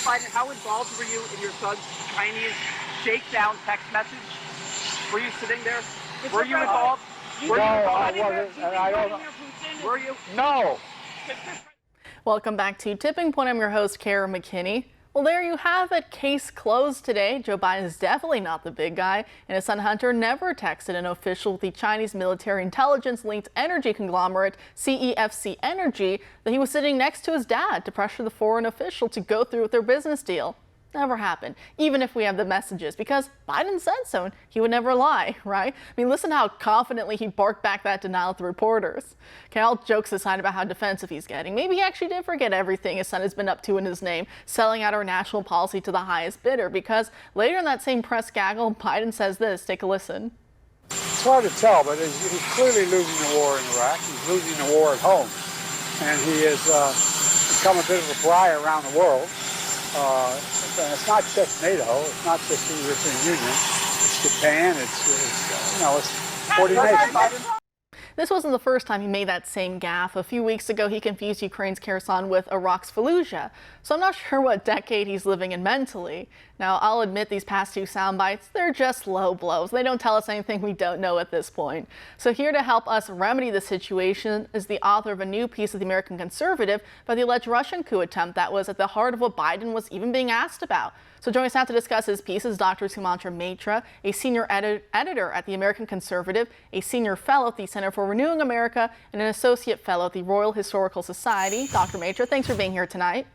Biden, how involved were you in your son's Chinese shakedown text message? Were you sitting there? Were you involved? No, I wasn't, and I don't know. Were you? No. Welcome back to Tipping Point. I'm your host, Kara McKinney. Well, there you have it. Case closed today. Joe Biden is definitely not the big guy, and his son Hunter never texted an official with the Chinese military intelligence-linked energy conglomerate CEFC Energy that he was sitting next to his dad to pressure the foreign official to go through with their business deal. Never happened, even if we have the messages, because Biden said so and he would never lie, right? I mean, listen how confidently he barked back that denial at the reporters. Okay, all jokes aside about how defensive he's getting, maybe he actually did forget everything his son has been up to in his name, selling out our national policy to the highest bidder, because later in that same press gaggle, Biden says this. Take a listen. It's hard to tell, but he's clearly losing the war in Iraq. He's losing the war at home. And he has become a bit of a pariah around the world. It's not just NATO, it's not just the European Union, it's Japan, it's 40 nations. This wasn't the first time he made that same gaffe. A few weeks ago, he confused Ukraine's Kherson with Iraq's Fallujah. So I'm not sure what decade he's living in mentally. Now, I'll admit these past two sound bites, they're just low blows. They don't tell us anything we don't know at this point. So here to help us remedy the situation is the author of a new piece of The American Conservative about the alleged Russian coup attempt that was at the heart of what Biden was even being asked about. So joining us now to discuss his piece is Dr. Sumanta Mitra, a senior editor at The American Conservative, a senior fellow at the Center for Renewing America, and an associate fellow at the Royal Historical Society. Dr. Mitra, thanks for being here tonight.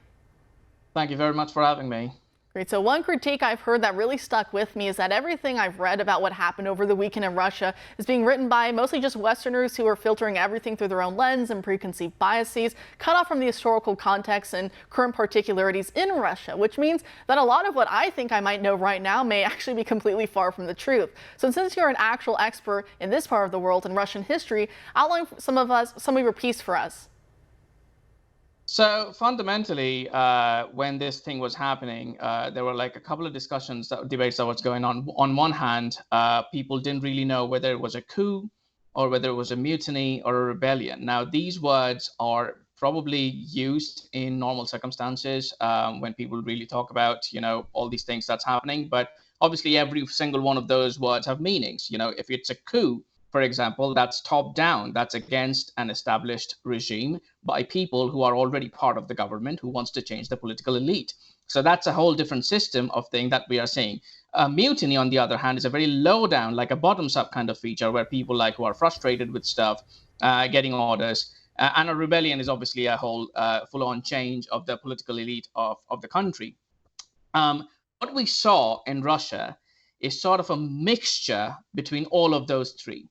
Thank you very much for having me. Great. So one critique I've heard that really stuck with me is that everything I've read about what happened over the weekend in Russia is being written by mostly just Westerners who are filtering everything through their own lens and preconceived biases, cut off from the historical context and current particularities in Russia, which means that a lot of what I think I might know right now may actually be completely far from the truth. So since you're an actual expert in this part of the world and Russian history, outline some of your piece for us. So fundamentally, when this thing was happening, there were like a couple of debates that was going on. On one hand, people didn't really know whether it was a coup or whether it was a mutiny or a rebellion. Now, these words are probably used in normal circumstances when people really talk about, all these things that's happening. But obviously, every single one of those words have meanings. If it's a coup, for example, that's top down, that's against an established regime by people who are already part of the government who wants to change the political elite. So that's a whole different system of thing that we are seeing. Mutiny, on the other hand, is a very low down, like a bottoms up kind of feature where people who are frustrated with stuff, getting orders. And a rebellion is obviously a whole full on change of the political elite of the country. What we saw in Russia is sort of a mixture between all of those three.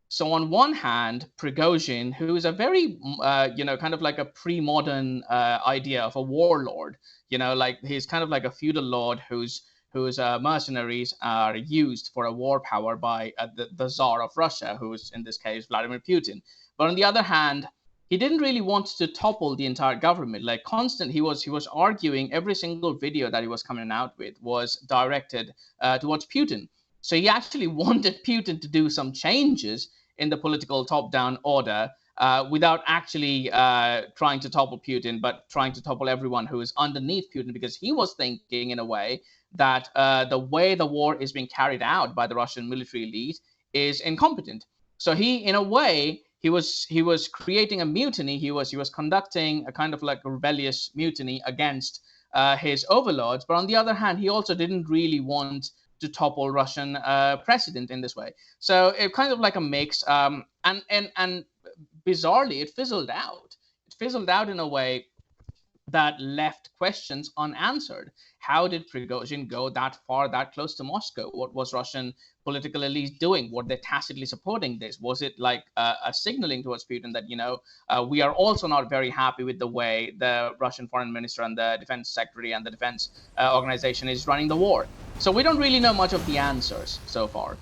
So on one hand, Prigozhin, who is a very, kind of like a pre-modern idea of a warlord, he's kind of like a feudal lord whose mercenaries are used for a war power by the Tsar of Russia, who is in this case Vladimir Putin. But on the other hand, he didn't really want to topple the entire government. He was arguing every single video that he was coming out with was directed towards Putin. So he actually wanted Putin to do some changes in the political top-down order without actually trying to topple Putin, but trying to topple everyone who is underneath Putin, because he was thinking in a way that the way the war is being carried out by the Russian military elite is incompetent. So he was creating a mutiny. He was conducting a kind of like a rebellious mutiny against his overlords. But on the other hand, he also didn't really want to topple Russian president in this way. So it kind of like a mix. And bizarrely, it fizzled out. It fizzled out in a way that left questions unanswered. How did Prigozhin go that far, that close to Moscow? What was Russian political elite doing? Were they tacitly supporting this? Was it like a signaling towards Putin that, we are also not very happy with the way the Russian foreign minister and the defense secretary and the defense organization is running the war? So we don't really know much of the answers so far.